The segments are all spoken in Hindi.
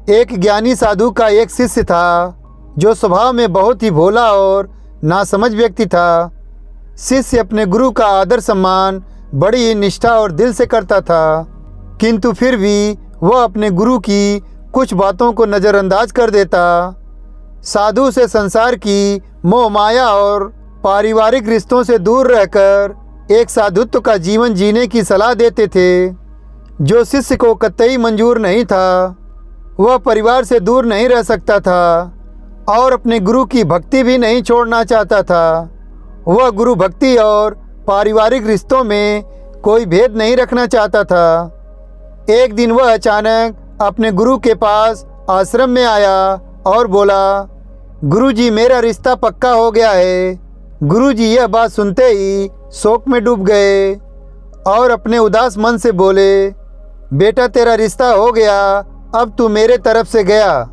एक ज्ञानी साधु का एक शिष्य था जो स्वभाव में बहुत ही भोला और नासमझ व्यक्ति था। शिष्य अपने गुरु का आदर सम्मान बड़ी ही निष्ठा और दिल से करता था, किंतु फिर भी वह अपने गुरु की कुछ बातों को नज़रअंदाज कर देता। साधु से संसार की मोह माया और पारिवारिक रिश्तों से दूर रहकर एक साधुत्व का जीवन जीने की सलाह देते थे, जो शिष्य को कतई मंजूर नहीं था। वह परिवार से दूर नहीं रह सकता था और अपने गुरु की भक्ति भी नहीं छोड़ना चाहता था। वह गुरु भक्ति और पारिवारिक रिश्तों में कोई भेद नहीं रखना चाहता था। एक दिन वह अचानक अपने गुरु के पास आश्रम में आया और बोला, गुरुजी, मेरा रिश्ता पक्का हो गया है। गुरुजी यह बात सुनते ही शोक में डूब गए और अपने उदास मन से बोले, बेटा तेरा रिश्ता हो गया, अब तू मेरे तरफ से गया।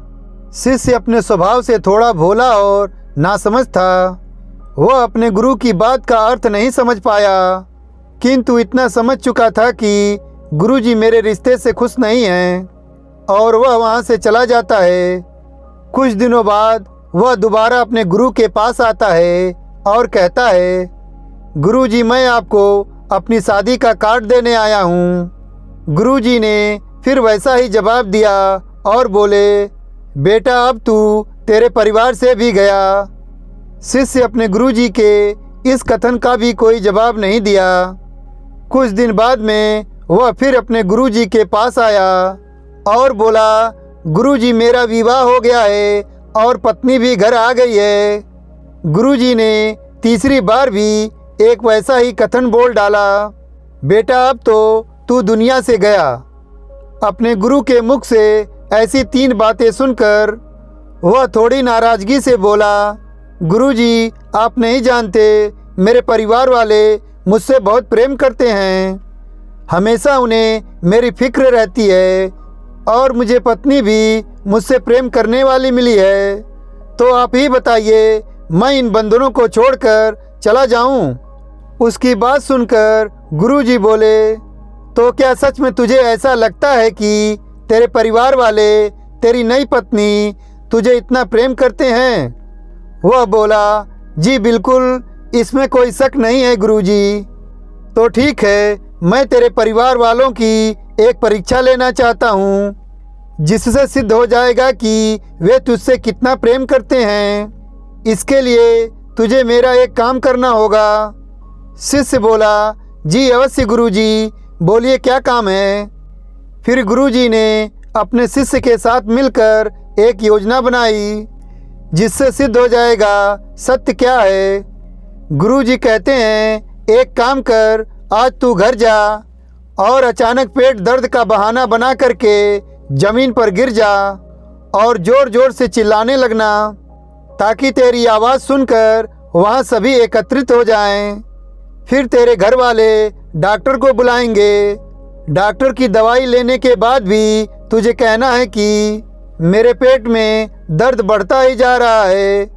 शिष्य अपने स्वभाव से थोड़ा भोला और नासमझ था। वह अपने गुरु की बात का अर्थ नहीं समझ पाया, किंतु इतना समझ चुका था कि गुरुजी मेरे रिश्ते से खुश नहीं हैं और वह वहाँ से चला जाता है। कुछ दिनों बाद वह दोबारा अपने गुरु के पास आता है और कहता है, गुरुजी मैं आपको अपनी शादी का कार्ड देने आया हूँ। गुरुजी ने फिर वैसा ही जवाब दिया और बोले, बेटा अब तू तेरे परिवार से भी गया। शिष्य अपने गुरुजी के इस कथन का भी कोई जवाब नहीं दिया। कुछ दिन बाद में वह फिर अपने गुरुजी के पास आया और बोला, गुरुजी मेरा विवाह हो गया है और पत्नी भी घर आ गई है। गुरुजी ने तीसरी बार भी एक वैसा ही कथन बोल डाला, बेटा अब तो तू दुनिया से गया। अपने गुरु के मुख से ऐसी 3 बातें सुनकर वह थोड़ी नाराज़गी से बोला, गुरुजी आप नहीं जानते, मेरे परिवार वाले मुझसे बहुत प्रेम करते हैं। हमेशा उन्हें मेरी फिक्र रहती है और मुझे पत्नी भी मुझसे प्रेम करने वाली मिली है। तो आप ही बताइए, मैं इन बंधनों को छोड़कर चला जाऊं? उसकी बात सुनकर गुरुजी बोले, तो क्या सच में तुझे ऐसा लगता है कि तेरे परिवार वाले तेरी नई पत्नी तुझे इतना प्रेम करते हैं? वह बोला, जी बिल्कुल, इसमें कोई शक नहीं है गुरुजी। तो ठीक है, मैं तेरे परिवार वालों की एक परीक्षा लेना चाहता हूँ, जिससे सिद्ध हो जाएगा कि वे तुझसे कितना प्रेम करते हैं। इसके लिए तुझे मेरा एक काम करना होगा। शिष्य बोला, जी अवश्य गुरुजी, बोलिए क्या काम है। फिर गुरुजी ने अपने शिष्य के साथ मिलकर एक योजना बनाई, जिससे सिद्ध हो जाएगा सत्य क्या है। गुरुजी कहते हैं, एक काम कर, आज तू घर जा और अचानक पेट दर्द का बहाना बना करके जमीन पर गिर जा और ज़ोर ज़ोर से चिल्लाने लगना, ताकि तेरी आवाज़ सुनकर वहाँ सभी एकत्रित हो जाएं। फिर तेरे घर वाले डॉक्टर को बुलाएंगे। डॉक्टर की दवाई लेने के बाद भी तुझे कहना है कि मेरे पेट में दर्द बढ़ता ही जा रहा है,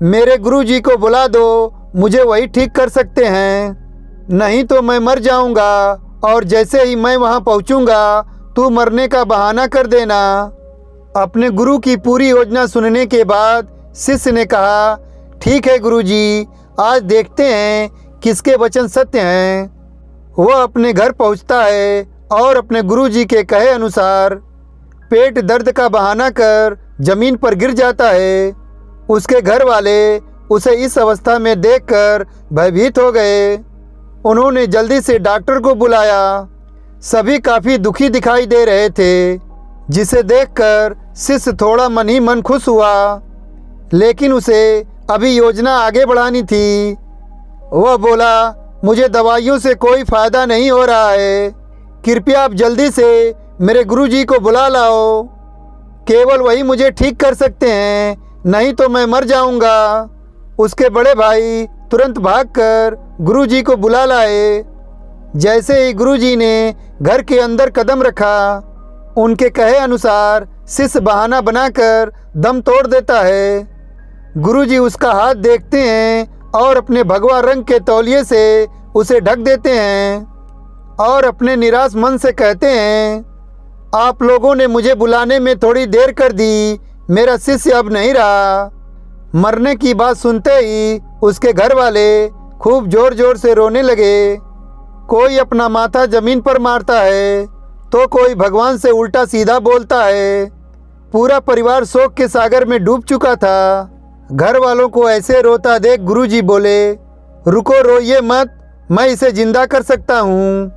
मेरे गुरुजी को बुला दो, मुझे वही ठीक कर सकते हैं, नहीं तो मैं मर जाऊंगा और जैसे ही मैं वहां पहुंचूंगा तू मरने का बहाना कर देना। अपने गुरु की पूरी योजना सुनने के बाद शिष्य ने कहा, ठीक है गुरुजी, आज देखते हैं किसके वचन सत्य हैं। वह अपने घर पहुंचता है और अपने गुरुजी के कहे अनुसार पेट दर्द का बहाना कर जमीन पर गिर जाता है। उसके घर वाले उसे इस अवस्था में देखकर भयभीत हो गए। उन्होंने जल्दी से डॉक्टर को बुलाया। सभी काफ़ी दुखी दिखाई दे रहे थे, जिसे देखकर शिष्य थोड़ा मन ही मन खुश हुआ, लेकिन उसे अभी योजना आगे बढ़ानी थी। वह बोला, मुझे दवाइयों से कोई फ़ायदा नहीं हो रहा है, कृपया आप जल्दी से मेरे गुरुजी को बुला लाओ, केवल वही मुझे ठीक कर सकते हैं, नहीं तो मैं मर जाऊंगा। उसके बड़े भाई तुरंत भागकर गुरुजी को बुला लाए। जैसे ही गुरुजी ने घर के अंदर कदम रखा, उनके कहे अनुसार शिष्य बहाना बनाकर दम तोड़ देता है। गुरुजी उसका हाथ देखते हैं और अपने भगवा रंग के तौलिए से उसे ढक देते हैं और अपने निराश मन से कहते हैं, आप लोगों ने मुझे बुलाने में थोड़ी देर कर दी, मेरा शिष्य अब नहीं रहा। मरने की बात सुनते ही उसके घर वाले खूब जोर जोर से रोने लगे। कोई अपना माथा जमीन पर मारता है तो कोई भगवान से उल्टा सीधा बोलता है। पूरा परिवार शोक के सागर में डूब चुका था। घर वालों को ऐसे रोता देख गुरुजी बोले, रुको, रोइए मत, मैं इसे जिंदा कर सकता हूँ।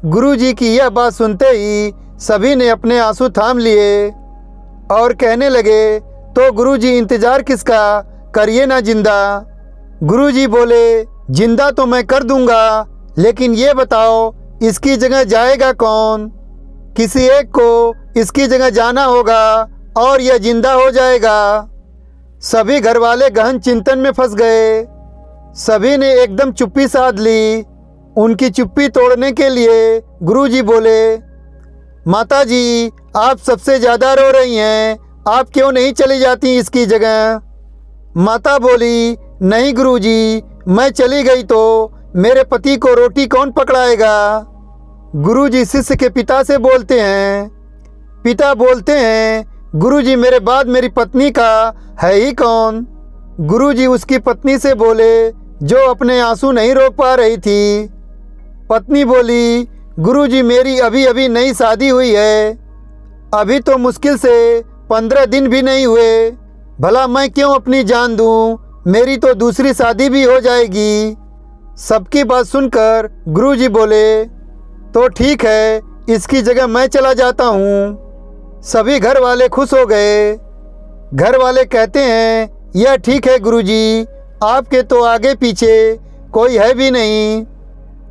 गुरुजी की यह बात सुनते ही सभी ने अपने आंसू थाम लिए और कहने लगे, तो गुरुजी इंतजार किसका, करिए ना जिंदा। गुरुजी बोले, जिंदा तो मैं कर दूंगा, लेकिन ये बताओ इसकी जगह जाएगा कौन? किसी एक को इसकी जगह जाना होगा और यह जिंदा हो जाएगा। सभी घरवाले गहन चिंतन में फंस गए। सभी ने एकदम चुप्पी साध ली। उनकी चुप्पी तोड़ने के लिए गुरुजी बोले, माता जी, आप सबसे ज़्यादा रो रही हैं, आप क्यों नहीं चली जाती इसकी जगह? माता बोली, नहीं गुरुजी, मैं चली गई तो मेरे पति को रोटी कौन पकड़ाएगा? गुरुजी शिष्य के पिता से बोलते हैं। पिता बोलते हैं, गुरुजी, मेरे बाद मेरी पत्नी का है ही कौन? गुरुजी उसकी पत्नी से बोले, जो अपने आंसू नहीं रोक पा रही थी। पत्नी बोली, गुरुजी, मेरी अभी अभी नई शादी हुई है, अभी तो मुश्किल से 15 दिन भी नहीं हुए, भला मैं क्यों अपनी जान दूं? मेरी तो दूसरी शादी भी हो जाएगी। सबकी बात सुनकर गुरुजी बोले, तो ठीक है, इसकी जगह मैं चला जाता हूँ। सभी घर वाले खुश हो गए। घर वाले कहते हैं, यह ठीक है गुरुजी, आपके तो आगे पीछे कोई है भी नहीं।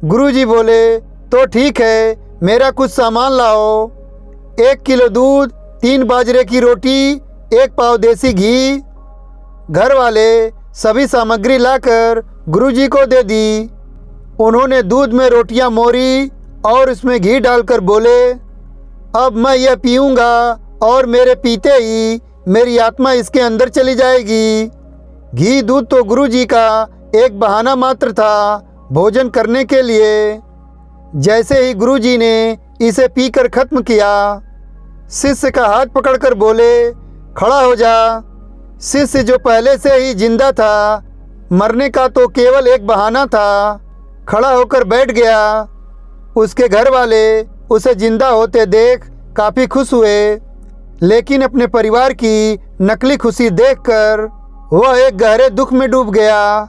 गुरुजी बोले, तो ठीक है, मेरा कुछ सामान लाओ। 1 किलो दूध, 3 बाजरे की रोटी, 1 पाव देसी घी। घर वाले सभी सामग्री लाकर गुरुजी को दे दी। उन्होंने दूध में रोटियां मोरी और उसमें घी डालकर बोले, अब मैं यह पीऊँगा और मेरे पीते ही मेरी आत्मा इसके अंदर चली जाएगी। घी दूध तो गुरुजी का एक बहाना मात्र था भोजन करने के लिए। जैसे ही गुरुजी ने इसे पीकर खत्म किया, शिष्य का हाथ पकड़कर बोले, खड़ा हो जा। शिष्य जो पहले से ही जिंदा था, मरने का तो केवल एक बहाना था, खड़ा होकर बैठ गया। उसके घर वाले उसे जिंदा होते देख काफ़ी खुश हुए, लेकिन अपने परिवार की नकली खुशी देखकर वह एक गहरे दुख में डूब गया।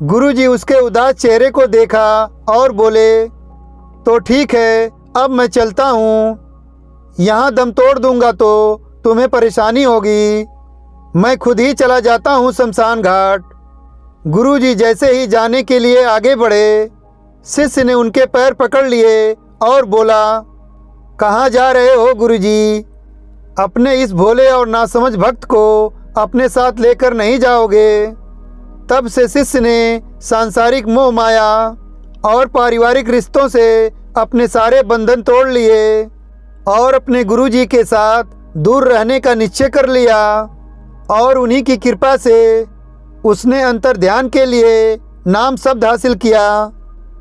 गुरुजी उसके उदास चेहरे को देखा और बोले, तो ठीक है, अब मैं चलता हूँ। यहाँ दम तोड़ दूंगा तो तुम्हें परेशानी होगी। मैं खुद ही चला जाता हूँ शमशान घाट। गुरुजी जैसे ही जाने के लिए आगे बढ़े, शिष्य ने उनके पैर पकड़ लिए और बोला, कहाँ जा रहे हो गुरुजी? अपने इस भोले और नासमझ भक्त को अपने साथ लेकर नहीं जाओगे? तब से शिष्य ने सांसारिक मोह माया और पारिवारिक रिश्तों से अपने सारे बंधन तोड़ लिए और अपने गुरुजी के साथ दूर रहने का निश्चय कर लिया। और उन्हीं की कृपा से उसने अंतर ध्यान के लिए नाम शब्द हासिल किया।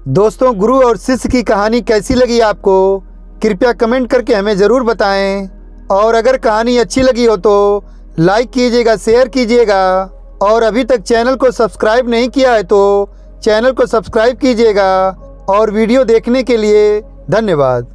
दोस्तों, गुरु और शिष्य की कहानी कैसी लगी आपको? कृपया कमेंट करके हमें ज़रूर बताएं। और अगर कहानी अच्छी लगी हो तो लाइक कीजिएगा, शेयर कीजिएगा, और अभी तक चैनल को सब्सक्राइब नहीं किया है तो चैनल को सब्सक्राइब कीजिएगा। और वीडियो देखने के लिए धन्यवाद।